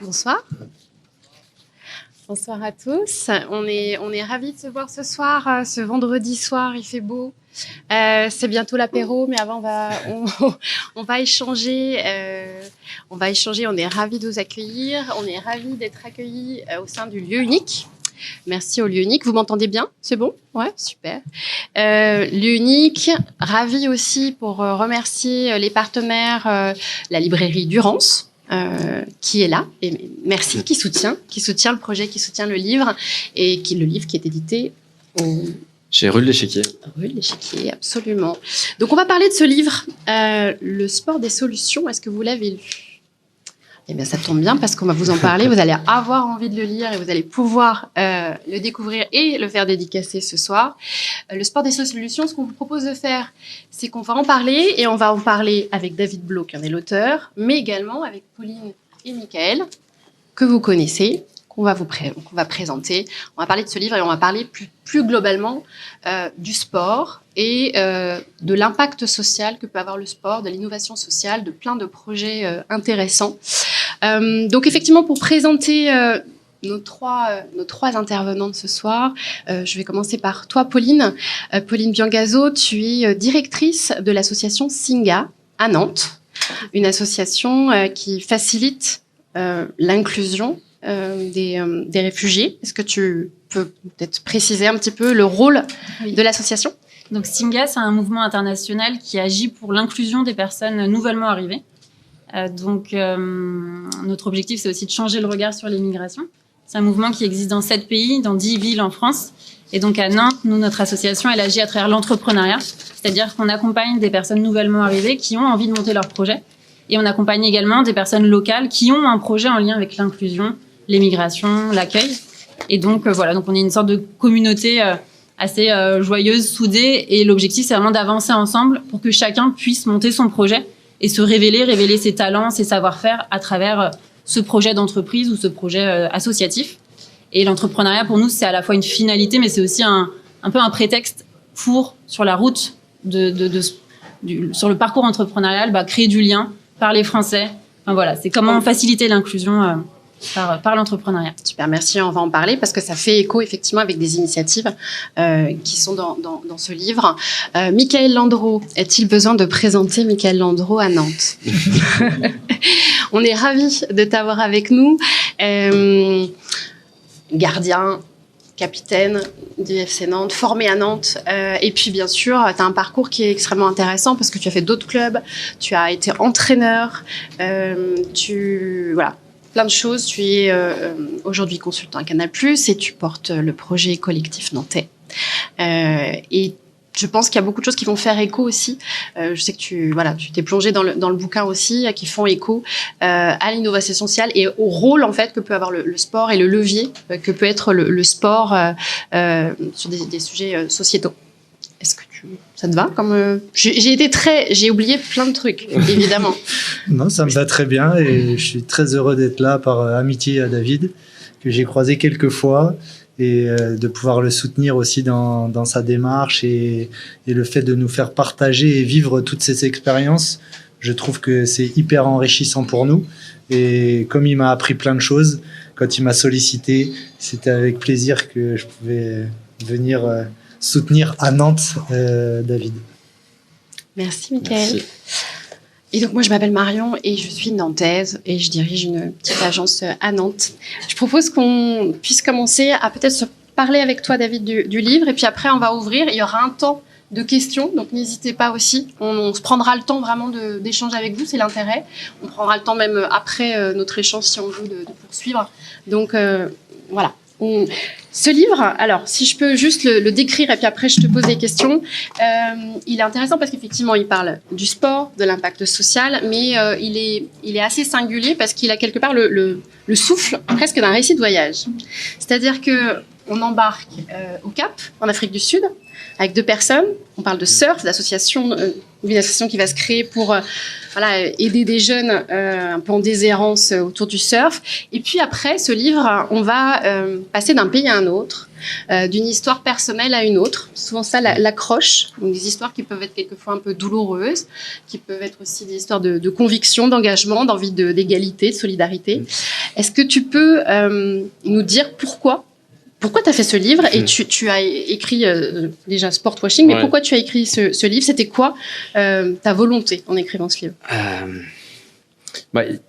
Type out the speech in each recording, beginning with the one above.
Bonsoir. Bonsoir à tous. On est ravis de se voir ce soir, ce vendredi soir, il fait beau. C'est bientôt l'apéro, mais avant on va échanger. On est ravis de vous accueillir. On est ravis d'être accueillis au sein du lieu unique. Merci au lieu unique. Vous m'entendez bien? C'est bon? Ouais, super. Lieu unique, ravi aussi pour remercier les partenaires, la librairie Durance, qui est là. Et merci, qui soutient le projet, qui soutient le livre, et le livre qui est édité chez Rue de l'Échiquier. Rue de l'Échiquier, absolument. Donc, on va parler de ce livre, Le sport des solutions. Est-ce que vous l'avez lu? Eh bien, ça tombe bien parce qu'on va vous en parler. Vous allez avoir envie de le lire et vous allez pouvoir le découvrir et le faire dédicacer ce soir. Le sport des solutions, ce qu'on vous propose de faire, c'est qu'on va en parler, et on va en parler avec David Blo, qui en est l'auteur, mais également avec Pauline et Michael, que vous connaissez, qu'on va présenter. On va parler de ce livre et on va parler plus globalement du sport et de l'impact social que peut avoir le sport, de l'innovation sociale, de plein de projets intéressants. Donc effectivement, pour présenter nos trois intervenantes ce soir, je vais commencer par toi, Pauline. Pauline Biangazo, tu es directrice de l'association Singa à Nantes, une association qui facilite l'inclusion des réfugiés. Est-ce que tu peux peut-être préciser un petit peu le rôle de l'association? Donc Singa, c'est un mouvement international qui agit pour l'inclusion des personnes nouvellement arrivées. Notre objectif, c'est aussi de changer le regard sur l'immigration. C'est un mouvement qui existe dans 7 pays, dans 10 villes en France. Et donc à Nantes, notre association, elle agit à travers l'entrepreneuriat. C'est-à-dire qu'on accompagne des personnes nouvellement arrivées qui ont envie de monter leur projet. Et on accompagne également des personnes locales qui ont un projet en lien avec l'inclusion, l'immigration, l'accueil. Et donc voilà, donc on est une sorte de communauté assez joyeuse, soudée. Et l'objectif, c'est vraiment d'avancer ensemble pour que chacun puisse monter son projet et se révéler ses talents, ses savoir-faire à travers ce projet d'entreprise ou ce projet associatif. Et l'entrepreneuriat, pour nous, c'est à la fois une finalité, mais c'est aussi un peu un prétexte pour, sur la route, sur le parcours entrepreneurial, créer du lien, parler français. Enfin, voilà, c'est comment faciliter l'inclusion par l'entrepreneuriat. Super, merci. On va en parler parce que ça fait écho effectivement avec des initiatives qui sont dans ce livre. Michael Landreau, est-il besoin de présenter Michael Landreau à Nantes? On est ravis de t'avoir avec nous. Gardien, capitaine du FC Nantes, formé à Nantes. Et puis, bien sûr, tu as un parcours qui est extrêmement intéressant parce que tu as fait d'autres clubs, tu as été entraîneur, voilà, plein de choses. Tu es aujourd'hui consultant à Canal+, et tu portes le projet collectif nantais. Et je pense qu'il y a beaucoup de choses qui vont faire écho aussi. Je sais que tu t'es plongé dans le bouquin aussi, qui font écho à l'innovation sociale et au rôle en fait que peut avoir le sport et le levier que peut être le sport sur des sujets sociétaux. Est-ce que ça te va comme j'ai oublié plein de trucs, évidemment. Non, ça me va très bien et je suis très heureux d'être là par amitié à David, que j'ai croisé quelques fois, et de pouvoir le soutenir aussi dans sa démarche et le fait de nous faire partager et vivre toutes ces expériences. Je trouve que c'est hyper enrichissant pour nous, et comme il m'a appris plein de choses, quand il m'a sollicité, c'était avec plaisir que je pouvais venir soutenir à Nantes David. Merci Michael. Merci. Et donc moi je m'appelle Marion et je suis nantaise et je dirige une petite agence à Nantes. Je propose qu'on puisse commencer à peut-être se parler avec toi David du livre, et puis après on va ouvrir, il y aura un temps de questions, donc n'hésitez pas aussi, on se prendra le temps vraiment d'échanger avec vous, c'est l'intérêt. On prendra le temps même après notre échange si on veut de poursuivre. Donc voilà. Ce livre, alors si je peux juste le décrire et puis après je te pose des questions, il est intéressant parce qu'effectivement il parle du sport, de l'impact social, mais il est assez singulier parce qu'il a quelque part le souffle presque d'un récit de voyage. C'est-à-dire que on embarque au Cap, en Afrique du Sud, avec 2 personnes. On parle de surf, d'association, une association qui va se créer pour aider des jeunes un peu en déshérence autour du surf. Et puis après ce livre, on va passer d'un pays à un autre, d'une histoire personnelle à une autre. Souvent ça l'accroche. Donc des histoires qui peuvent être quelquefois un peu douloureuses, qui peuvent être aussi des histoires de conviction, d'engagement, d'envie d'égalité, de solidarité. Est-ce que tu peux nous dire pourquoi tu as fait ce livre et tu as écrit déjà Sportwashing, mais pourquoi tu as écrit ce livre? C'était quoi ta volonté en écrivant ce livre?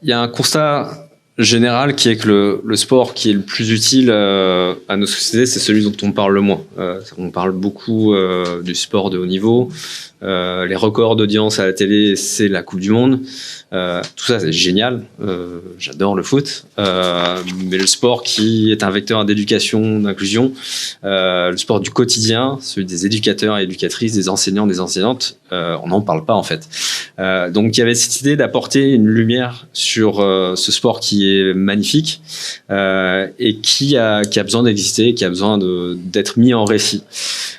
Y a un constat général qui est que le sport qui est le plus utile à nos sociétés, c'est celui dont on parle le moins. On parle beaucoup du sport de haut niveau. Les records d'audience à la télé, c'est la Coupe du Monde. Tout ça, c'est génial. J'adore le foot. Mais le sport qui est un vecteur d'éducation, d'inclusion, le sport du quotidien, celui des éducateurs et éducatrices, des enseignants, des enseignantes, on n'en parle pas en fait. Donc il y avait cette idée d'apporter une lumière sur ce sport qui est magnifique et qui a besoin d'exister, qui a besoin d'être mis en récit.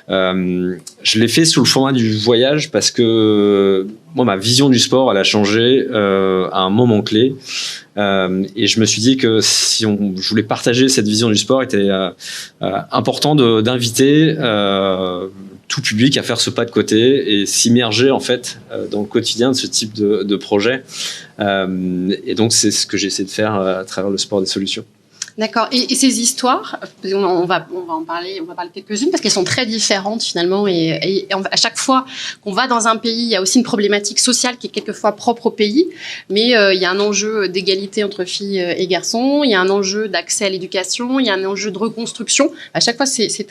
Je l'ai fait sous le format du voyage parce que moi, ma vision du sport, elle a changé à un moment clé. Et je me suis dit que si je voulais partager cette vision du sport, il était important d'inviter tout public à faire ce pas de côté et s'immerger en fait dans le quotidien de ce type de projet. Et donc, c'est ce que j'ai essayé de faire à travers le sport des solutions. D'accord. Et ces histoires, on va en parler, quelques-unes parce qu'elles sont très différentes finalement. Et à chaque fois qu'on va dans un pays, il y a aussi une problématique sociale qui est quelquefois propre au pays. Mais il y a un enjeu d'égalité entre filles et garçons. Il y a un enjeu d'accès à l'éducation. Il y a un enjeu de reconstruction. À chaque fois, c'est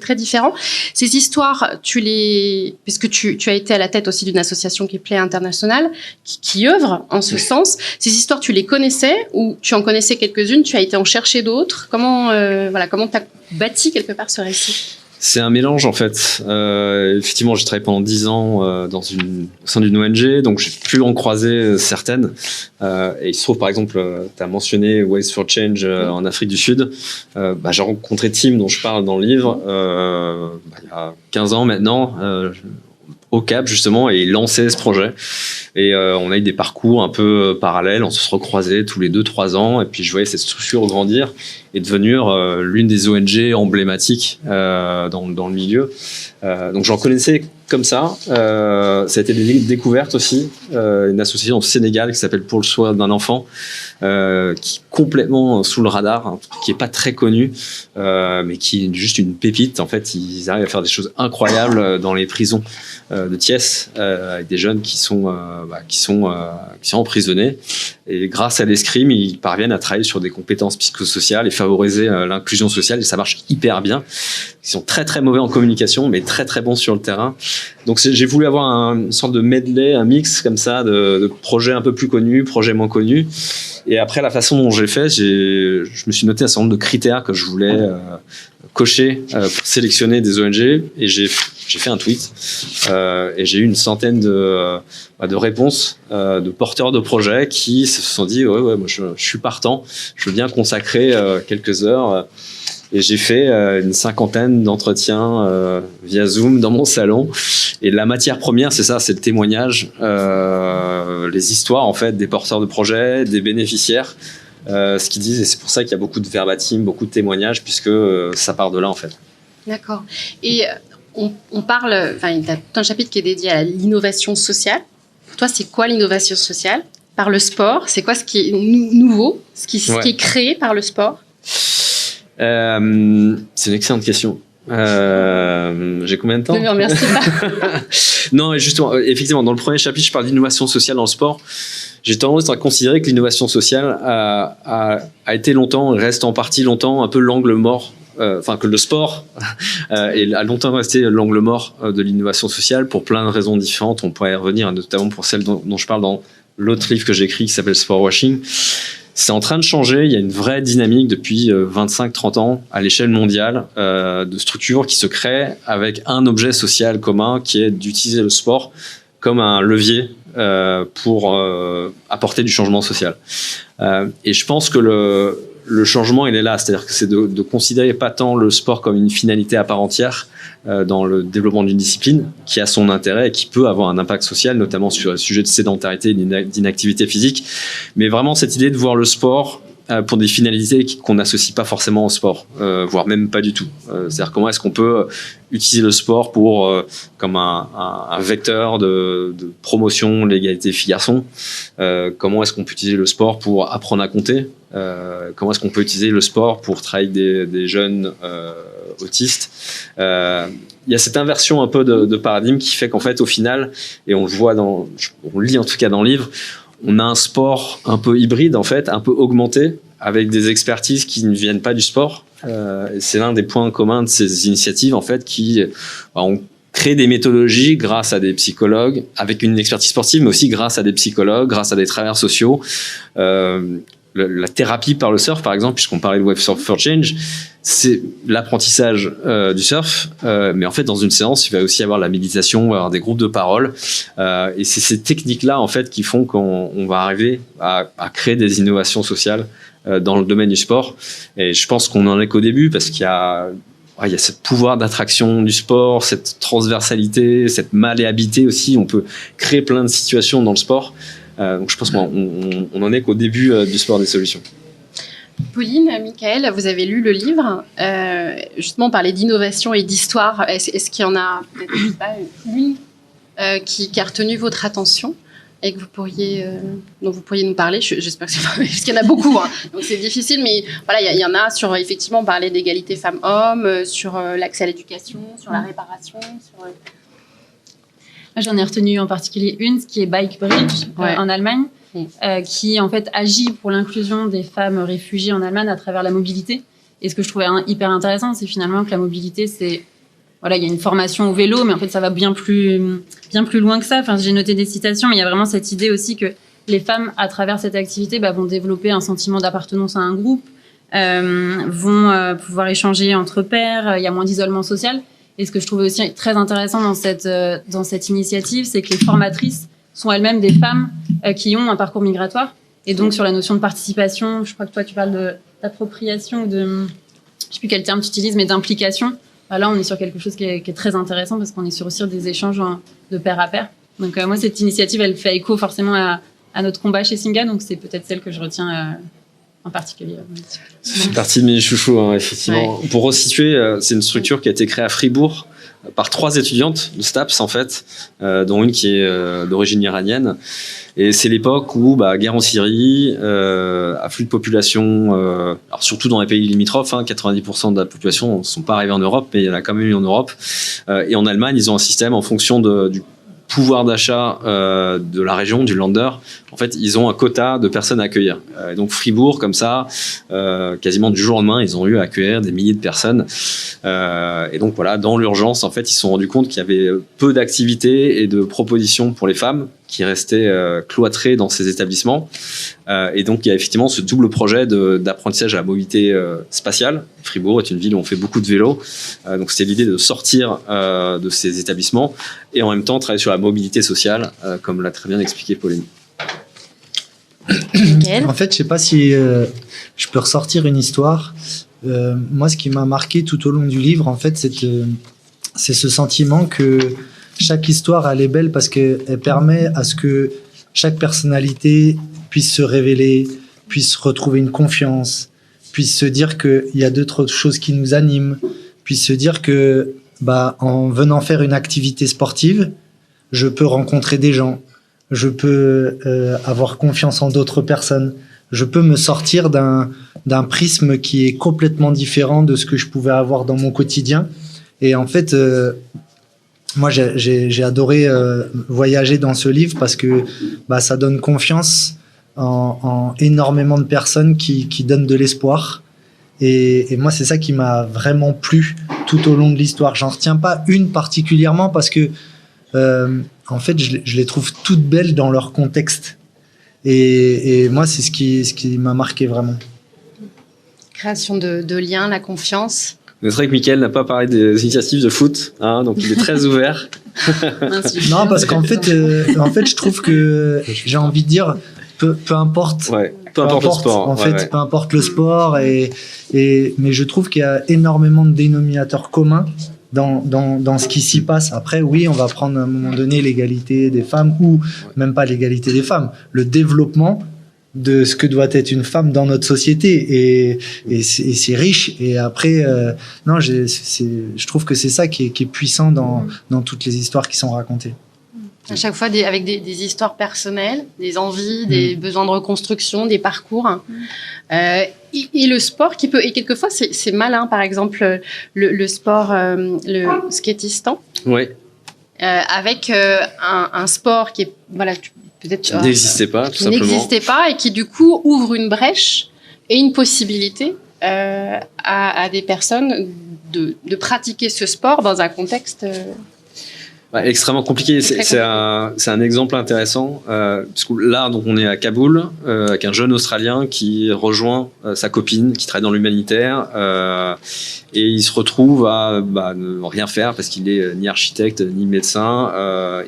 très différent. Ces histoires, puisque tu as été à la tête aussi d'une association qui est Play International, qui œuvre en ce sens. Ces histoires, tu les connaissais ou tu en connaissais quelques-unes? Tu as été en chercher d'autres? Comment t'as bâti quelque part ce récit? C'est un mélange en fait. Effectivement, j'ai travaillé pendant 10 ans au sein d'une ONG, donc j'ai pu en croiser certaines. Et il se trouve par exemple, tu as mentionné Ways for Change en Afrique du Sud. J'ai rencontré Tim dont je parle dans le livre il y a 15 ans maintenant. Au Cap justement, et il lançait ce projet et on a eu des parcours un peu parallèles, on se recroisait tous les 2-3 ans et puis je voyais cette structure grandir et devenir l'une des ONG emblématiques dans le milieu. Donc j'en connaissais comme ça. Ça a été des découvertes aussi, une association au Sénégal qui s'appelle Pour le soin d'un enfant, qui est complètement sous le radar, hein, qui est pas très connu, mais qui est juste une pépite. En fait, ils arrivent à faire des choses incroyables dans les prisons de Thiès, avec des jeunes qui sont emprisonnés. Et grâce à l'escrime, ils parviennent à travailler sur des compétences psychosociales et favoriser l'inclusion sociale. Et ça marche hyper bien. Ils sont très très mauvais en communication, mais très très bons sur le terrain. Donc j'ai voulu avoir une sorte de medley, un mix comme ça de projets un peu plus connus, projets moins connus. Et après, la façon dont j'ai fait, je me suis noté un certain nombre de critères que je voulais cocher pour sélectionner des ONG. Et j'ai fait un tweet et j'ai eu une centaine de réponses de porteurs de projets qui se sont dit ouais moi je suis partant, je veux bien consacrer quelques heures. Et j'ai fait une 50aine d'entretiens via Zoom dans mon salon. Et la matière première, c'est ça, c'est le témoignage, les histoires en fait des porteurs de projets, des bénéficiaires, ce qu'ils disent. Et c'est pour ça qu'il y a beaucoup de verbatim, beaucoup de témoignages, puisque ça part de là en fait. D'accord. Et on parle, il y a tout un chapitre qui est dédié à l'innovation sociale. Pour toi, c'est quoi l'innovation sociale par le sport? C'est quoi ce qui est nouveau, ce qui est créé par le sport? C'est une excellente question. J'ai combien de temps? Ne me remercie pas. Non, justement, effectivement, dans le premier chapitre, je parle d'innovation sociale dans le sport. J'ai tendance à considérer que l'innovation sociale a été longtemps, et reste en partie longtemps, un peu l'angle mort. Que le sport a longtemps resté l'angle mort de l'innovation sociale pour plein de raisons différentes. On pourrait y revenir, notamment pour celle dont je parle dans l'autre livre que j'ai écrit qui s'appelle Sportwashing. C'est en train de changer. Il y a une vraie dynamique depuis 25-30 ans à l'échelle mondiale de structures qui se créent avec un objet social commun qui est d'utiliser le sport comme un levier pour apporter du changement social. Et je pense que le changement, il est là. C'est-à-dire que c'est de considérer pas tant le sport comme une finalité à part entière dans le développement d'une discipline qui a son intérêt et qui peut avoir un impact social, notamment sur le sujet de sédentarité et d'inactivité physique. Mais vraiment, cette idée de voir le sport pour des finalités qu'on n'associe pas forcément au sport, voire même pas du tout. C'est-à-dire comment est-ce qu'on peut utiliser le sport pour comme un vecteur de promotion de l'égalité filles-garçons. Comment est-ce qu'on peut utiliser le sport pour apprendre à compter. Comment est-ce qu'on peut utiliser le sport pour travailler avec des jeunes autistes. Il y a cette inversion un peu de paradigme qui fait qu'en fait, au final, et on le voit on lit en tout cas dans le livre, on a un sport un peu hybride, en fait, un peu augmenté, avec des expertises qui ne viennent pas du sport. Et c'est l'un des points communs de ces initiatives, en fait, qui ont créé des méthodologies grâce à des psychologues, avec une expertise sportive, mais aussi grâce à des psychologues, grâce à des travailleurs sociaux. La thérapie par le surf, par exemple, puisqu'on parlait de Wave Surf for Change, c'est l'apprentissage du surf, mais en fait, dans une séance, il va aussi avoir la méditation, il va avoir des groupes de parole, et c'est ces techniques-là, en fait, qui font qu'on va arriver à créer des innovations sociales dans le domaine du sport. Et je pense qu'on en est qu'au début, parce qu'il y a ce pouvoir d'attraction du sport, cette transversalité, cette malléabilité aussi. On peut créer plein de situations dans le sport. Donc je pense qu'on en est qu'au début du sport des solutions. Pauline, Michael, vous avez lu le livre. Justement, on parlait d'innovation et d'histoire. Est-ce qu'il y en a peut-être, je sais pas, une qui a retenu votre attention et que dont vous pourriez nous parler? J'espère que c'est pas, parce qu'il y en a beaucoup, hein, donc c'est difficile, mais voilà, il y en a sur, effectivement, on parlait d'égalité femmes-hommes, sur l'accès à l'éducation, sur la réparation, sur... Moi, j'en ai retenu en particulier une, qui est Bike Bridge en Allemagne, qui en fait agit pour l'inclusion des femmes réfugiées en Allemagne à travers la mobilité. Et ce que je trouvais hyper intéressant, c'est finalement que la mobilité, il y a une formation au vélo, mais en fait, ça va bien plus loin que ça. Enfin, j'ai noté des citations, mais il y a vraiment cette idée aussi que les femmes, à travers cette activité, vont développer un sentiment d'appartenance à un groupe, vont pouvoir échanger entre pairs, il y a moins d'isolement social. Et ce que je trouvais aussi très intéressant dans cette initiative, c'est que les formatrices sont elles-mêmes des femmes qui ont un parcours migratoire. Et donc, sur la notion de participation, je crois que toi, tu parles d'appropriation, je sais plus quel terme tu utilises, mais d'implication. Là, on est sur quelque chose qui est très intéressant parce qu'on est sur aussi des échanges de pair à pair. Donc, moi, cette initiative, elle fait écho forcément à notre combat chez Singa. Donc, c'est peut-être celle que je retiens en particulier. C'est partie de mes chouchous, hein, effectivement. Ouais. Pour resituer, c'est une structure qui a été créée à Fribourg par 3 étudiantes de STAPS, en fait, dont une qui est d'origine iranienne. Et c'est l'époque où, guerre en Syrie, afflux de population, alors surtout dans les pays limitrophes, 90% de la population ne sont pas arrivés en Europe, mais il y en a quand même eu en Europe. Et en Allemagne, ils ont un système en fonction du pouvoir d'achat de la région, du Länder. En fait, ils ont un quota de personnes à accueillir. Et donc Fribourg, comme ça, quasiment du jour au lendemain, ils ont eu à accueillir des milliers de personnes. Et donc voilà, dans l'urgence, en fait, ils se sont rendus compte qu'il y avait peu d'activités et de propositions pour les femmes qui restaient cloîtrées dans ces établissements. Et donc il y a effectivement ce double projet d'apprentissage à la mobilité spatiale. Fribourg est une ville où on fait beaucoup de vélo. Donc c'était l'idée de sortir de ces établissements et en même temps travailler sur la mobilité sociale, comme l'a très bien expliqué Pauline. En fait, je sais pas si je peux ressortir une histoire. Moi, ce qui m'a marqué tout au long du livre, en fait, c'est ce sentiment que chaque histoire, elle est belle parce qu'elle permet à ce que chaque personnalité puisse se révéler, puisse retrouver une confiance, puisse se dire qu'il y a d'autres choses qui nous animent, puisse se dire que en venant faire une activité sportive, je peux rencontrer des gens, je peux avoir confiance en d'autres personnes, je peux me sortir d'un prisme qui est complètement différent de ce que je pouvais avoir dans mon quotidien. Et en fait, moi, j'ai adoré voyager dans ce livre parce que ça donne confiance en énormément de personnes qui donnent de l'espoir. Et moi, c'est ça qui m'a vraiment plu tout au long de l'histoire. J'en retiens pas une particulièrement parce que, en fait, je les trouve toutes belles dans leur contexte. Et moi, c'est ce qui m'a marqué vraiment. Création de liens, la confiance. Vous noterez que Mickaël n'a pas parlé des initiatives de foot, donc il est très ouvert. Non, parce qu'en fait, je trouve que j'ai envie de dire, peu importe Peu importe le sport. En fait, peu importe le sport. Mais je trouve qu'il y a énormément de dénominateurs communs dans ce qui s'y passe. Après, oui, on va prendre à un moment donné l'égalité des femmes ou même pas l'égalité des femmes, le développement de ce que doit être une femme dans notre société et c'est riche. Et après, non, je trouve que c'est ça qui est puissant dans toutes les histoires qui sont racontées. À chaque fois, avec des histoires personnelles, des envies, des besoins de reconstruction, des parcours. Et le sport qui peut... Et quelquefois, c'est malin. Par exemple, le sport, le skatistan. Oui. Avec un sport qui est... Voilà, peut-être... Qui n'existait pas, tout simplement. Qui n'existait pas et qui, du coup, ouvre une brèche et une possibilité à des personnes de pratiquer ce sport dans un contexte... extrêmement compliqué. C'est un exemple intéressant. Parce que là, donc, on est à Kaboul avec un jeune Australien qui rejoint sa copine qui travaille dans l'humanitaire et il se retrouve à ne rien faire parce qu'il est ni architecte ni médecin.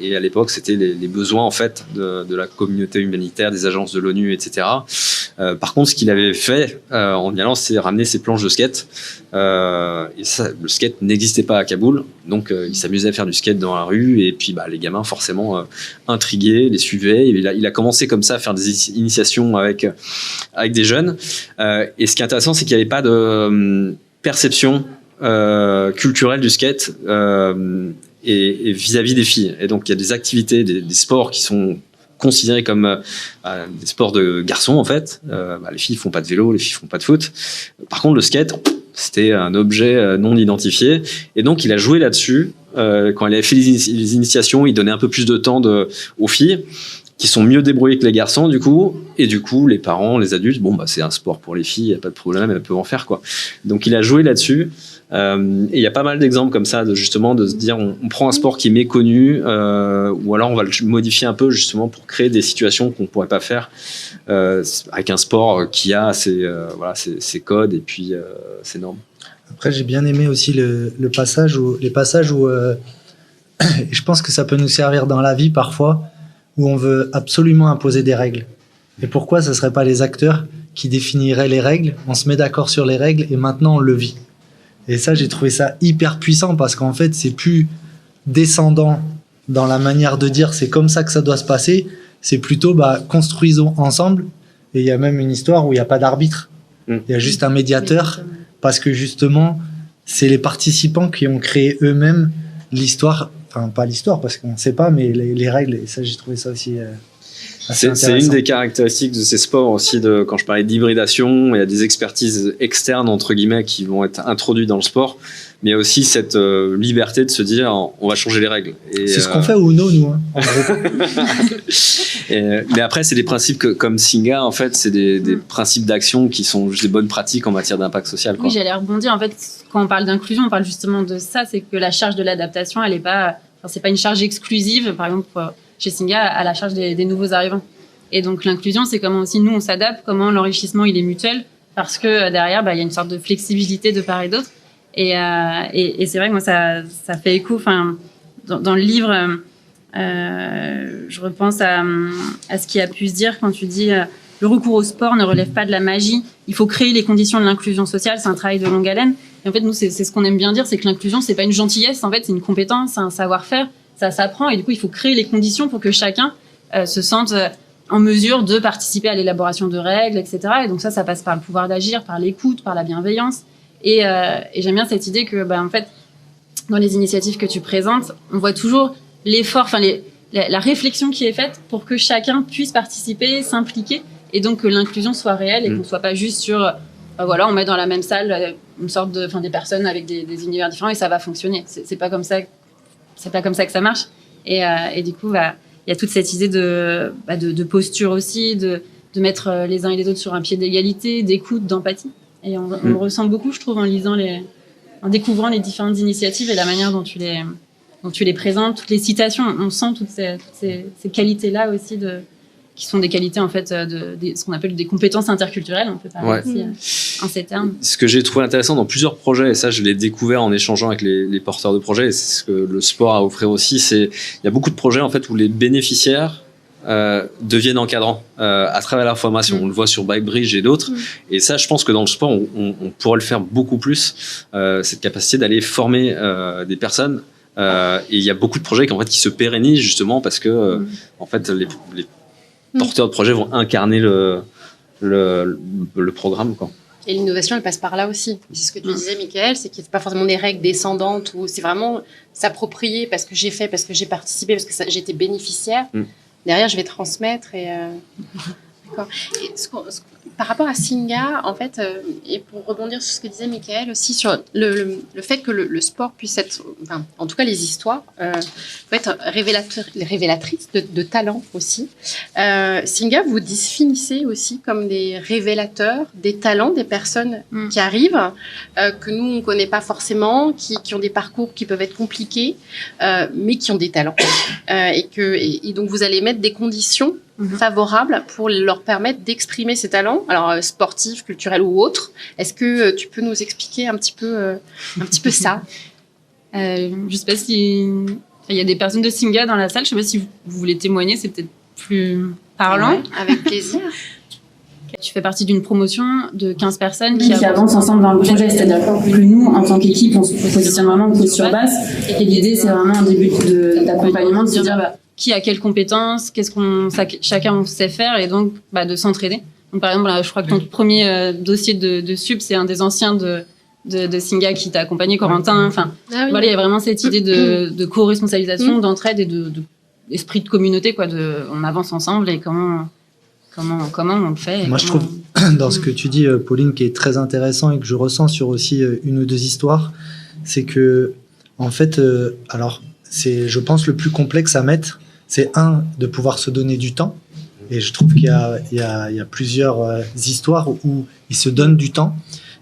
Et à l'époque, c'était les besoins en fait de la communauté humanitaire, des agences de l'ONU, etc. Par contre, ce qu'il avait fait en y allant, c'est ramener ses planches de skate. Et ça, le skate n'existait pas à Kaboul, donc il s'amusait à faire du skate dans la rue et puis les gamins forcément intrigués les suivaient. Il a commencé comme ça à faire des initiations avec des jeunes. Et ce qui est intéressant, c'est qu'il n'y avait pas de perception culturelle du skate et vis-à-vis des filles. Et donc il y a des activités, des sports qui sont considérés comme des sports de garçons en fait. Les filles font pas de vélo, les filles font pas de foot. Par contre, le skate, c'était un objet non identifié. Et donc, il a joué là-dessus. Quand il avait fait les initiations, il donnait un peu plus de temps aux filles, qui sont mieux débrouillées que les garçons, du coup. Et du coup, les parents, les adultes, c'est un sport pour les filles, il n'y a pas de problème, elles peuvent en faire, quoi. Donc, il a joué là-dessus. Et il y a pas mal d'exemples comme ça, de se dire, on prend un sport qui est méconnu, ou alors on va le modifier un peu, justement, pour créer des situations qu'on ne pourrait pas faire avec un sport qui a ses codes et puis ses normes. Après, j'ai bien aimé aussi les passages où je pense que ça peut nous servir dans la vie parfois, où on veut absolument imposer des règles. Et pourquoi ce ne serait pas les acteurs qui définiraient les règles, on se met d'accord sur les règles et maintenant on le vit. Et ça, j'ai trouvé ça hyper puissant parce qu'en fait, c'est plus descendant dans la manière de dire c'est comme ça que ça doit se passer, c'est plutôt construisons ensemble. Et il y a même une histoire où il n'y a pas d'arbitre. Il y a juste un médiateur parce que justement, c'est les participants qui ont créé eux-mêmes l'histoire. Enfin, pas l'histoire parce qu'on ne sait pas, mais les règles. Et ça, j'ai trouvé ça aussi assez intéressant. C'est une des caractéristiques de ces sports aussi, quand je parlais d'hybridation, il y a des expertises externes, entre guillemets, qui vont être introduites dans le sport, mais il y a aussi cette liberté de se dire on va changer les règles. Et, c'est ce qu'on fait au Uno, nous, en gros. Mais après, c'est des principes comme Singa, en fait, c'est des principes d'action qui sont juste des bonnes pratiques en matière d'impact social, quoi. Oui, j'allais rebondir. En fait, quand on parle d'inclusion, on parle justement de ça, c'est que la charge de l'adaptation, elle est pas, c'est pas une charge exclusive, par exemple, chez Singa, à la charge des nouveaux arrivants. Et donc, l'inclusion, c'est comment aussi nous, on s'adapte, comment l'enrichissement, il est mutuel, parce que derrière, il y a une sorte de flexibilité de part et d'autre. Et c'est vrai que moi, ça fait écho, dans le livre, je repense à ce qui a pu se dire quand tu dis le recours au sport ne relève pas de la magie, il faut créer les conditions de l'inclusion sociale, c'est un travail de longue haleine. Et en fait, nous, c'est ce qu'on aime bien dire, c'est que l'inclusion, c'est pas une gentillesse, en fait, c'est une compétence, c'est un savoir-faire, ça s'apprend, et du coup, il faut créer les conditions pour que chacun se sente en mesure de participer à l'élaboration de règles, etc. Et donc ça passe par le pouvoir d'agir, par l'écoute, par la bienveillance. Et j'aime bien cette idée que, en fait, dans les initiatives que tu présentes, on voit toujours l'effort, la réflexion qui est faite pour que chacun puisse participer, s'impliquer, et donc que l'inclusion soit réelle et qu'on ne soit pas juste sur, on met dans la même salle une sorte des personnes avec des univers différents et ça va fonctionner. C'est pas comme ça que ça marche. Et du coup, il y a toute cette idée de posture aussi, de mettre les uns et les autres sur un pied d'égalité, d'écoute, d'empathie. Et on le ressent beaucoup, je trouve, en découvrant les différentes initiatives et la manière dont tu les présentes, toutes les citations. On sent toutes ces qualités-là aussi, qui sont des qualités, en fait, ce qu'on appelle des compétences interculturelles. On peut parler aussi en ces termes. Ce que j'ai trouvé intéressant dans plusieurs projets, et ça, je l'ai découvert en échangeant avec les porteurs de projets, et c'est ce que le sport a à offrir aussi, il y a beaucoup de projets, en fait, où les bénéficiaires deviennent encadrants à travers la formation. On le voit sur Bikebridge et d'autres. Et ça, je pense que dans le sport, on pourrait le faire beaucoup plus, cette capacité d'aller former des personnes. Et il y a beaucoup de projets qui se pérennisent justement parce que en fait, les porteurs de projets vont incarner le programme, quoi. Et l'innovation, elle passe par là aussi. C'est ce que tu disais, Michael, c'est qu'il n'y a pas forcément des règles descendantes, ou c'est vraiment s'approprier parce que j'ai fait, parce que j'ai participé, parce que j'ai été bénéficiaire. Derrière, je vais transmettre. Et, d'accord. Et par rapport à Singa, en fait, et pour rebondir sur ce que disait Michael aussi, sur le fait que le sport puisse être, enfin, en tout cas les histoires, peut être révélatrices de talent aussi. Singa, vous définissez aussi comme des révélateurs des talents des personnes qui arrivent, que nous, on ne connaît pas forcément, qui ont des parcours qui peuvent être compliqués, mais qui ont des talents. Et donc, vous allez mettre des conditions favorables pour leur permettre d'exprimer ces talents, alors sportifs, culturels ou autres. Est-ce que tu peux nous expliquer un petit peu ça? Je sais pas si il y a des personnes de Singa dans la salle. Je sais pas si vous voulez témoigner, c'est peut-être plus parlant. Ouais, avec plaisir. Tu fais partie d'une promotion de 15 personnes qui avancent ensemble dans le projet. C'est-à-dire que nous, en tant qu'équipe, on se positionne vraiment en posture basse. Et l'idée, c'est vraiment un début d'accompagnement, de se dire qui a quelles compétences, chacun sait faire, et donc de s'entraider. Donc, par exemple, là, je crois que ton premier dossier de sub, c'est un des anciens de Singa qui t'a accompagné, Corentin. Enfin, voilà, il y a vraiment cette idée de co-responsabilisation, d'entraide et d'esprit de communauté, quoi. On avance ensemble et comment on le fait. Moi, je trouve dans ce que tu dis, Pauline, qui est très intéressant et que je ressens sur aussi une ou deux histoires, c'est que en fait, alors c'est, je pense, le plus complexe à mettre, c'est de pouvoir se donner du temps. Et je trouve qu'il y a plusieurs histoires où ils se donnent du temps.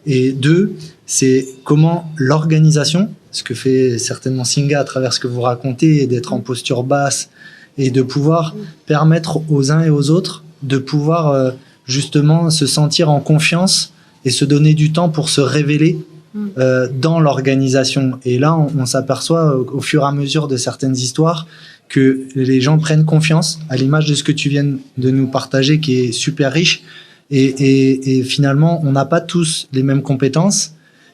Et 2, c'est comment l'organisation, ce que fait certainement Singa à travers ce que vous racontez, d'être en posture basse et de pouvoir permettre aux uns et aux autres de pouvoir justement se sentir en confiance et se donner du temps pour se révéler dans l'organisation. Et là, on s'aperçoit au fur et à mesure de certaines histoires que les gens prennent confiance, à l'image de ce que tu viens de nous partager, qui est super riche. Et finalement, on n'a pas tous les mêmes compétences.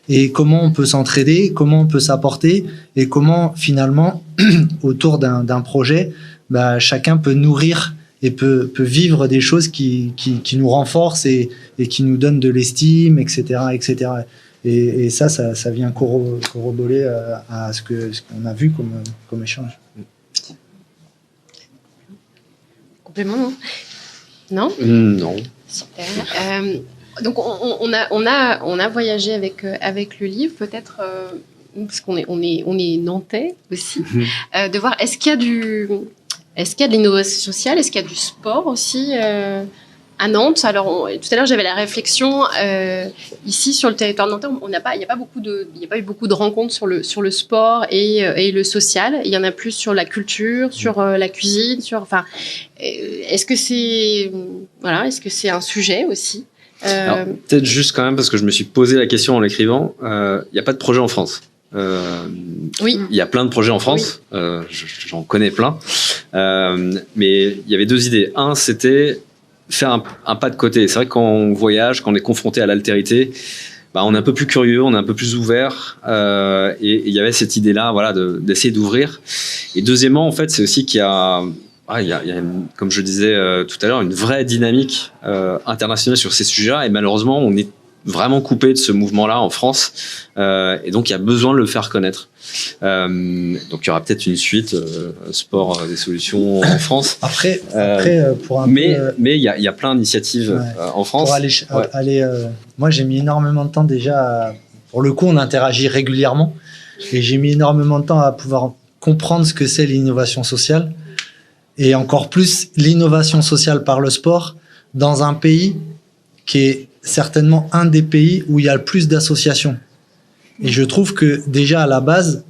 Et comment on peut s'entraider, comment on peut s'apporter, et comment finalement, autour d'un projet, chacun peut nourrir et peut vivre des choses qui nous renforcent et qui nous donnent de l'estime, etc., etc. Et ça vient corroborer à ce qu'on a vu comme échange. Complément, non? Non. Super. Donc on a voyagé avec le livre, peut-être parce qu'on est nantais aussi, de voir est-ce qu'il y a de l'innovation sociale, est-ce qu'il y a du sport aussi à Nantes. Alors tout à l'heure j'avais la réflexion ici sur le territoire nantais, il n'y a pas eu beaucoup de rencontres sur le sport et le social. Il y en a plus sur la culture, sur la cuisine, est-ce que c'est un sujet aussi? Alors, peut-être juste quand même, parce que je me suis posé la question en l'écrivant, il n'y a pas de projet en France. Oui. Il y a plein de projets en France, j'en connais plein, mais il y avait 2 idées. Un, c'était faire un pas de côté. C'est vrai que quand on voyage, quand on est confronté à l'altérité, on est un peu plus curieux, on est un peu plus ouvert, et il y avait cette idée-là, d'essayer d'ouvrir. Et deuxièmement, en fait, c'est aussi qu'il y a comme je disais tout à l'heure, une vraie dynamique internationale sur ces sujets-là, et malheureusement, on est vraiment coupé de ce mouvement-là en France, et donc il y a besoin de le faire connaître. Donc il y aura peut-être une suite sport des solutions en France. Après pour mais il y a plein d'initiatives en France. Pour aller moi j'ai mis énormément de temps déjà. Pour le coup, on interagit régulièrement, et j'ai mis énormément de temps à pouvoir comprendre ce que c'est l'innovation sociale. Et encore plus l'innovation sociale par le sport dans un pays qui est certainement un des pays où il y a le plus d'associations. Et je trouve que déjà à la base,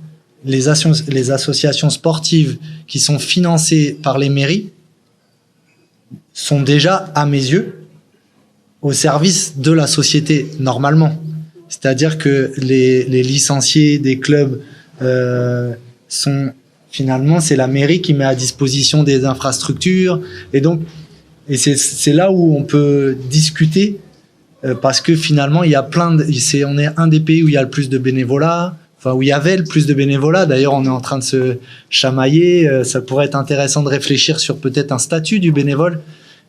les associations sportives qui sont financées par les mairies sont déjà, à mes yeux, au service de la société normalement. C'est-à-dire que les licenciés des clubs sont finalement, c'est la mairie qui met à disposition des infrastructures. Et donc, c'est là où on peut discuter, parce que finalement, il y a on est un des pays où il y a le plus de bénévolat, enfin, où il y avait le plus de bénévolat. D'ailleurs, on est en train de se chamailler. Ça pourrait être intéressant de réfléchir sur peut-être un statut du bénévole.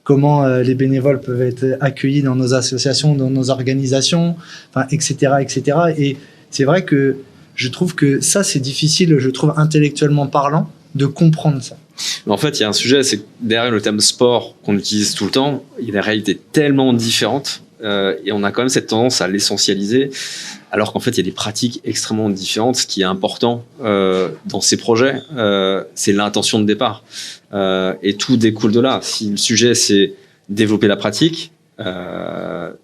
Comment les bénévoles peuvent être accueillis dans nos associations, dans nos organisations, enfin, etc., etc. Et c'est vrai que je trouve que ça, c'est difficile, je trouve intellectuellement parlant, de comprendre ça. En fait, il y a un sujet, c'est que derrière le terme sport qu'on utilise tout le temps, il y a des réalités tellement différentes et on a quand même cette tendance à l'essentialiser, alors qu'en fait, il y a des pratiques extrêmement différentes. Ce qui est important dans ces projets, c'est l'intention de départ. Et tout découle de là. Si le sujet, c'est développer la pratique,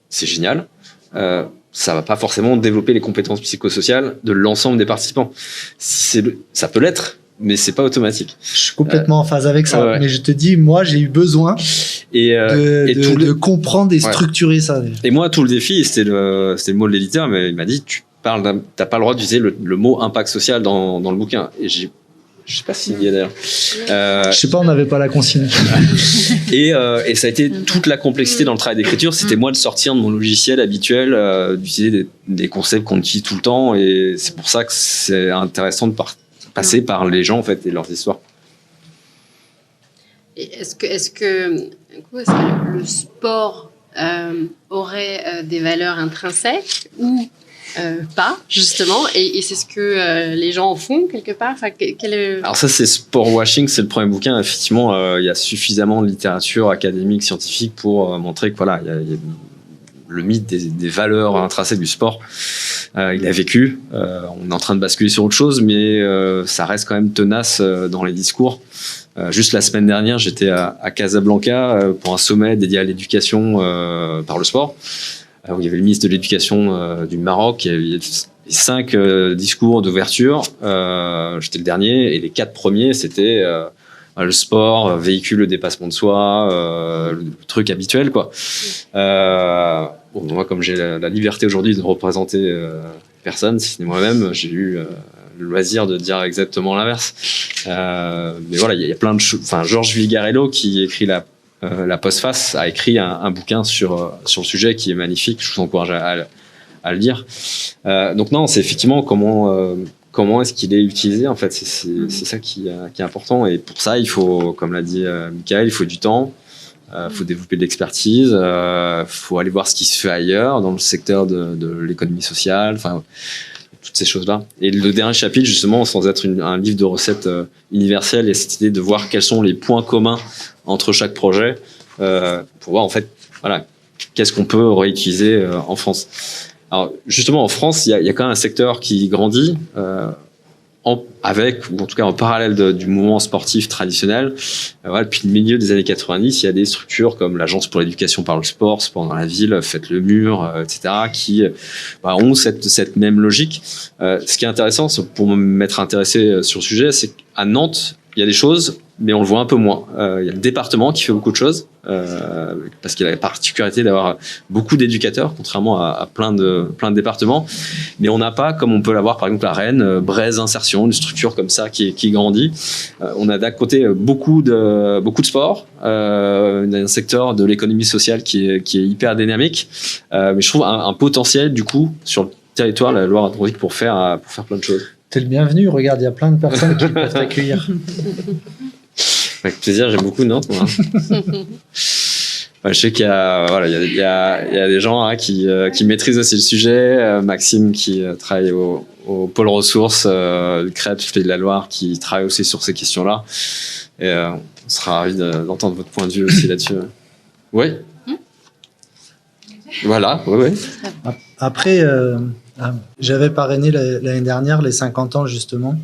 c'est génial. Ça va pas forcément développer les compétences psychosociales de l'ensemble des participants. Ça peut l'être, mais c'est pas automatique. Je suis complètement en phase avec ça. Ouais. Mais je te dis, moi, j'ai eu besoin de comprendre et structurer ça. Et moi, tout le défi, c'était le mot de l'éditeur, mais il m'a dit, t'as pas le droit d'utiliser le mot impact social dans le bouquin. Et je sais pas s'il y a d'ailleurs. Je sais pas, on n'avait pas la consigne. Et ça a été toute la complexité dans le travail d'écriture. C'était moi de sortir de mon logiciel habituel, d'utiliser des concepts qu'on utilise tout le temps. Et c'est pour ça que c'est intéressant de passer par les gens en fait et leurs histoires. Et est-ce que le sport aurait des valeurs intrinsèques ou pas, justement, et c'est ce que les gens en font quelque part. Enfin, Alors ça, c'est Sport Washing, c'est le premier bouquin. Effectivement, il y a suffisamment de littérature académique, scientifique pour montrer que voilà, il y a le mythe des valeurs intrinsèques du sport. Il a vécu. On est en train de basculer sur autre chose, mais ça reste quand même tenace dans les discours. Juste la semaine dernière, j'étais à Casablanca pour un sommet dédié à l'éducation par le sport. Où il y avait le ministre de l'Éducation du Maroc, il y avait 5 discours d'ouverture, j'étais le dernier, et les 4 premiers, c'était le sport, véhicule le dépassement de soi, le truc habituel, quoi. Moi, comme j'ai la liberté aujourd'hui de représenter personne, si ce n'est moi-même, j'ai eu le loisir de dire exactement l'inverse. Mais voilà, il y a plein de choses. Enfin, Georges Vigarello, qui écrit la postface, a écrit un bouquin sur le sujet qui est magnifique. Je vous encourage à le lire. Donc non, c'est effectivement comment est-ce qu'il est utilisé en fait. C'est ça qui est important. Et pour ça, il faut, comme l'a dit Michael, il faut du temps. Faut développer de l'expertise. Faut aller voir ce qui se fait ailleurs dans le secteur de l'économie sociale. Enfin, toutes ces choses-là. Et le dernier chapitre, justement, sans être un livre de recettes universel, il y a cette idée de voir quels sont les points communs entre chaque projet pour voir en fait, voilà, qu'est-ce qu'on peut réutiliser en France. Alors justement, en France, il y a quand même un secteur qui grandit avec, ou en tout cas en parallèle du mouvement sportif traditionnel. Voilà, depuis le milieu des années 90, il y a des structures comme l'Agence pour l'éducation par le sport, Sport dans la ville, Faites le mur, etc., qui ont cette même logique. Ce qui est intéressant, pour m'être intéressé sur le sujet, c'est qu'à Nantes, il y a des choses, mais on le voit un peu moins. Il y a le département qui fait beaucoup de choses, parce qu'il a la particularité d'avoir beaucoup d'éducateurs, contrairement à plein de départements. Mais on n'a pas, comme on peut l'avoir par exemple à Rennes, Braise Insertion, une structure comme ça qui grandit. On a d'un côté beaucoup de sport, un secteur de l'économie sociale qui est hyper dynamique. Mais je trouve un potentiel du coup sur le territoire de la Loire-Atlantique pour faire plein de choses. T'es le bienvenu, regarde, il y a plein de personnes qui peuvent t'accueillir. Avec plaisir, j'aime beaucoup Nantes, moi. Je sais qu'il y a des gens qui maîtrisent aussi le sujet. Maxime qui travaille au pôle ressources du CREP, Pays de la Loire, qui travaille aussi sur ces questions-là. Et on sera ravis d'entendre votre point de vue aussi là-dessus. Oui. Voilà, oui. Après, j'avais parrainé l'année dernière les 50 ans, justement.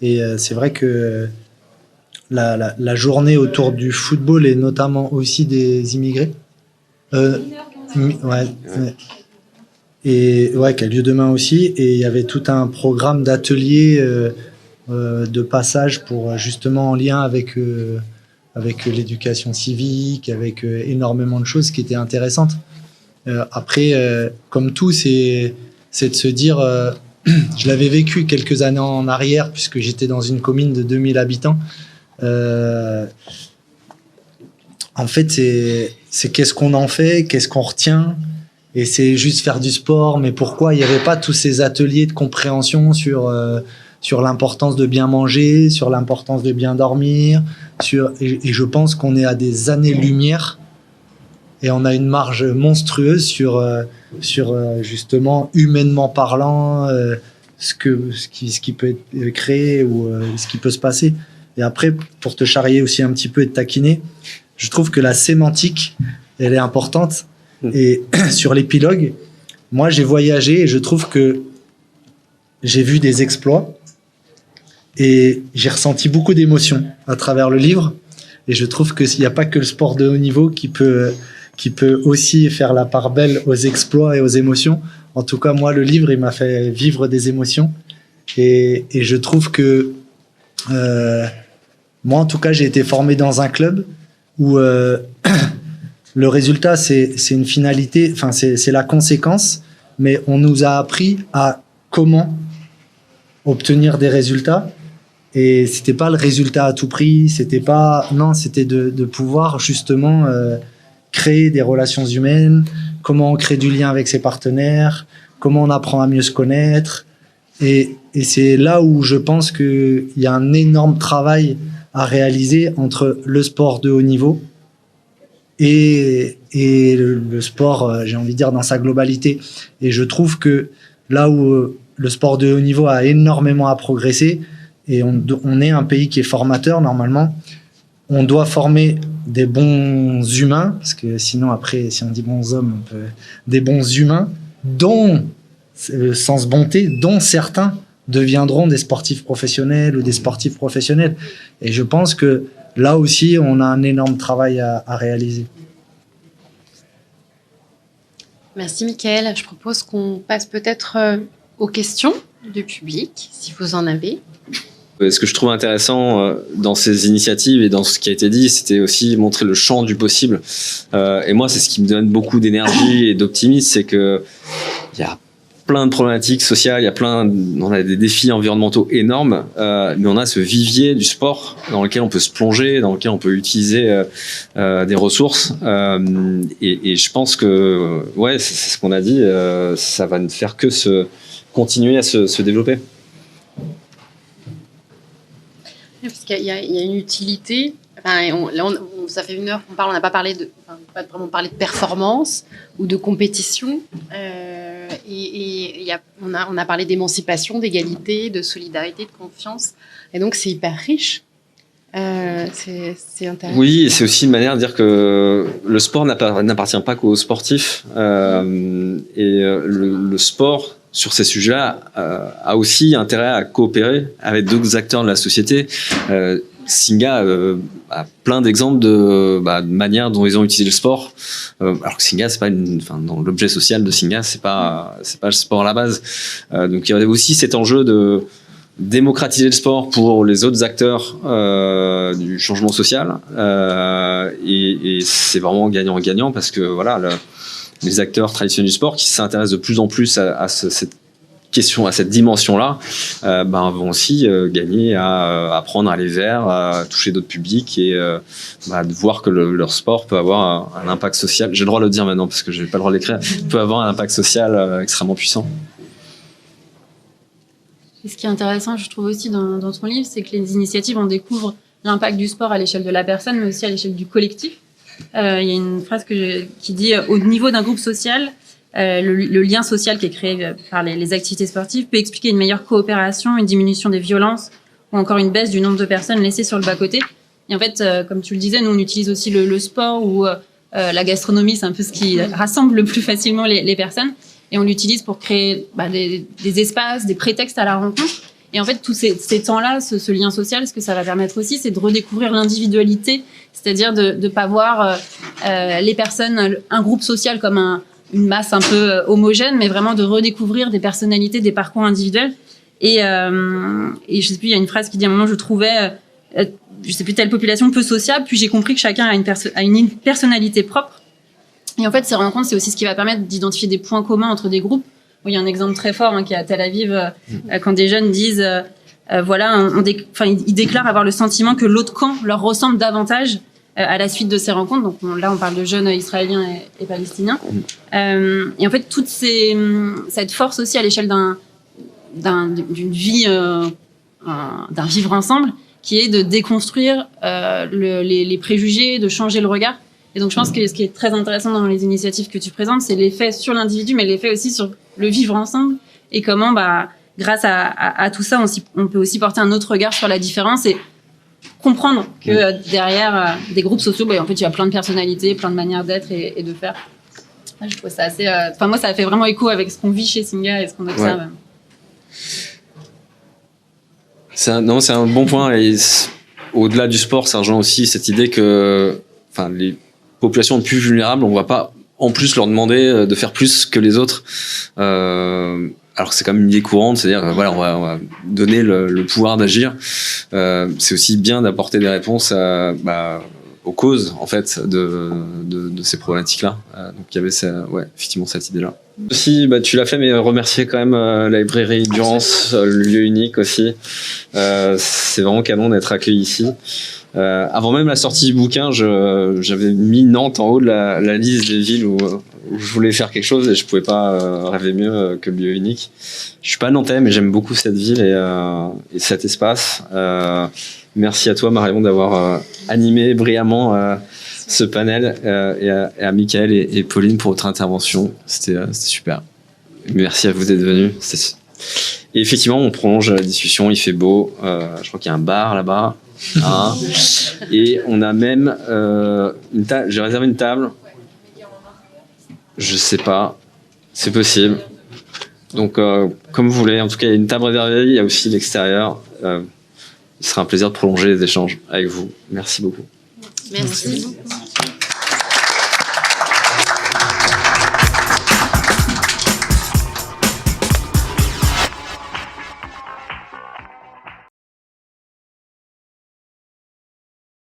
Et c'est vrai que la journée autour du football et notamment aussi des immigrés. Et qui a lieu demain aussi. Et il y avait tout un programme d'ateliers de passage pour justement en lien avec l'éducation civique, avec énormément de choses qui étaient intéressantes. Après, comme tout, c'est de se dire je l'avais vécu quelques années en arrière, puisque j'étais dans une commune de 2000 habitants. En fait, c'est qu'est-ce qu'on en fait, qu'est-ce qu'on retient, et c'est juste faire du sport, mais pourquoi il n'y avait pas tous ces ateliers de compréhension sur l'importance de bien manger, sur l'importance de bien dormir, et je pense qu'on est à des années-lumière, et on a une marge monstrueuse sur justement, humainement parlant, ce qui peut être créé ou ce qui peut se passer. Et après, pour te charrier aussi un petit peu et te taquiner, je trouve que la sémantique, elle est importante. Et sur l'épilogue, moi, j'ai voyagé et je trouve que j'ai vu des exploits et j'ai ressenti beaucoup d'émotions à travers le livre. Et je trouve qu'il n'y a pas que le sport de haut niveau qui peut aussi faire la part belle aux exploits et aux émotions. En tout cas, moi, le livre, il m'a fait vivre des émotions. Et je trouve que moi, en tout cas, j'ai été formé dans un club où le résultat, c'est une finalité, enfin, c'est la conséquence, mais on nous a appris à comment obtenir des résultats. Et c'était pas le résultat à tout prix, c'était de pouvoir justement créer des relations humaines, comment on crée du lien avec ses partenaires, comment on apprend à mieux se connaître. Et c'est là où je pense qu'il y a un énorme travail à réaliser entre le sport de haut niveau et le sport, j'ai envie de dire, dans sa globalité. Et je trouve que là où le sport de haut niveau a énormément à progresser, et on est un pays qui est formateur, normalement, on doit former des bons humains, parce que sinon, après, si on dit bons hommes, des bons humains, dont, sens bonté, dont certains deviendront des sportifs professionnels ou des sportifs professionnels. Et je pense que là aussi, on a un énorme travail à réaliser. Merci, Mickaël. Je propose qu'on passe peut-être aux questions du public, si vous en avez. Ce que je trouve intéressant dans ces initiatives et dans ce qui a été dit, c'était aussi montrer le champ du possible. Et moi, c'est ce qui me donne beaucoup d'énergie et d'optimisme, c'est que il y a plein de problématiques sociales, on a des défis environnementaux énormes, mais on a ce vivier du sport dans lequel on peut se plonger, dans lequel on peut utiliser des ressources. Et je pense que, ouais, c'est ce qu'on a dit, ça va ne faire que continuer à se développer. Parce qu'il y a une utilité. Enfin, ça fait une heure qu'on parle, on n'a pas parlé pas vraiment parlé de performance ou de compétition. On a parlé d'émancipation, d'égalité, de solidarité, de confiance. Et donc, c'est hyper riche. C'est intéressant. Oui, et c'est aussi une manière de dire que le sport n'appartient pas qu'aux sportifs. Le sport, sur ces sujets-là, a aussi intérêt à coopérer avec d'autres acteurs de la société. Singa a plein d'exemples de manières dont ils ont utilisé le sport. Alors que Singa, c'est pas dans l'objet social de Singa, c'est pas le sport à la base. Donc il y a aussi cet enjeu de démocratiser le sport pour les autres acteurs du changement social. Et c'est vraiment gagnant-gagnant parce que voilà, les acteurs traditionnels du sport qui s'intéressent de plus en plus à cette question, à cette dimension-là, vont aussi gagner à apprendre à aller vers, à toucher d'autres publics et de voir que leur sport peut avoir un impact social. J'ai le droit de le dire maintenant parce que j'ai pas le droit de l'écrire. Peut avoir un impact social extrêmement puissant. Et ce qui est intéressant, je trouve aussi dans ton livre, c'est que les initiatives, on découvre l'impact du sport à l'échelle de la personne, mais aussi à l'échelle du collectif. Il y a une phrase qui dit au niveau d'un groupe social, le lien social qui est créé par les activités sportives peut expliquer une meilleure coopération, une diminution des violences ou encore une baisse du nombre de personnes laissées sur le bas-côté. Et en fait, comme tu le disais, nous on utilise aussi le sport ou la gastronomie, c'est un peu ce qui rassemble le plus facilement les personnes. Et on l'utilise pour créer des espaces, des prétextes à la rencontre. Et en fait, tous ces temps-là, ce lien social, ce que ça va permettre aussi, c'est de redécouvrir l'individualité, c'est-à-dire de pas voir les personnes, un groupe social comme une masse un peu homogène, mais vraiment de redécouvrir des personnalités, des parcours individuels. Et je sais plus, il y a une phrase qui dit à un moment, je trouvais, je sais plus, telle population peu sociable, puis j'ai compris que chacun a une personnalité propre. Et en fait, ces rencontres, c'est aussi ce qui va permettre d'identifier des points communs entre des groupes il y a un exemple très fort qui est à Tel Aviv, quand des jeunes disent, voilà, ils déclarent avoir le sentiment que l'autre camp leur ressemble davantage à la suite de ces rencontres. Donc là, on parle de jeunes israéliens et palestiniens. Et en fait, cette force aussi à l'échelle d'une vie, d'un vivre ensemble, qui est de déconstruire les préjugés, de changer le regard. Et donc, je pense que ce qui est très intéressant dans les initiatives que tu présentes, c'est l'effet sur l'individu, mais l'effet aussi sur le vivre ensemble et comment, grâce à tout ça, on peut aussi porter un autre regard sur la différence et comprendre que derrière des groupes sociaux, en fait, il y a plein de personnalités, plein de manières d'être et de faire. Je trouve ça assez... moi, ça a fait vraiment écho avec ce qu'on vit chez Singa et ce qu'on observe. Ouais. C'est un bon point. Et au-delà du sport, ça rejoint aussi cette idée que les populations les plus vulnérables, on ne va pas en plus leur demander de faire plus que les autres. Alors que c'est quand même une idée courante, c'est-à-dire voilà, on va donner le pouvoir d'agir. C'est aussi bien d'apporter des réponses aux causes en fait de ces problématiques-là. Donc il y avait effectivement cette idée-là. Aussi, tu l'as fait, mais remercier quand même la librairie Durance, le lieu unique aussi. C'est vraiment canon d'être accueilli ici. Avant même la sortie du bouquin, j'avais mis Nantes en haut de la liste des villes où je voulais faire quelque chose et je pouvais pas rêver mieux que le lieu unique. Je suis pas nantais, mais j'aime beaucoup cette ville et cet espace. Merci à toi, Marion, d'avoir animé brillamment ce panel et à Michael et Pauline pour votre intervention. C'était super. Merci à vous d'être venus. Et effectivement, on prolonge la discussion. Il fait beau. Je crois qu'il y a un bar là-bas. Et on a même une table. J'ai réservé une table. Je sais pas. C'est possible. Donc, comme vous voulez. En tout cas, il y a une table réservée. Il y a aussi l'extérieur. Ce sera un plaisir de prolonger les échanges avec vous. Merci beaucoup. Merci beaucoup.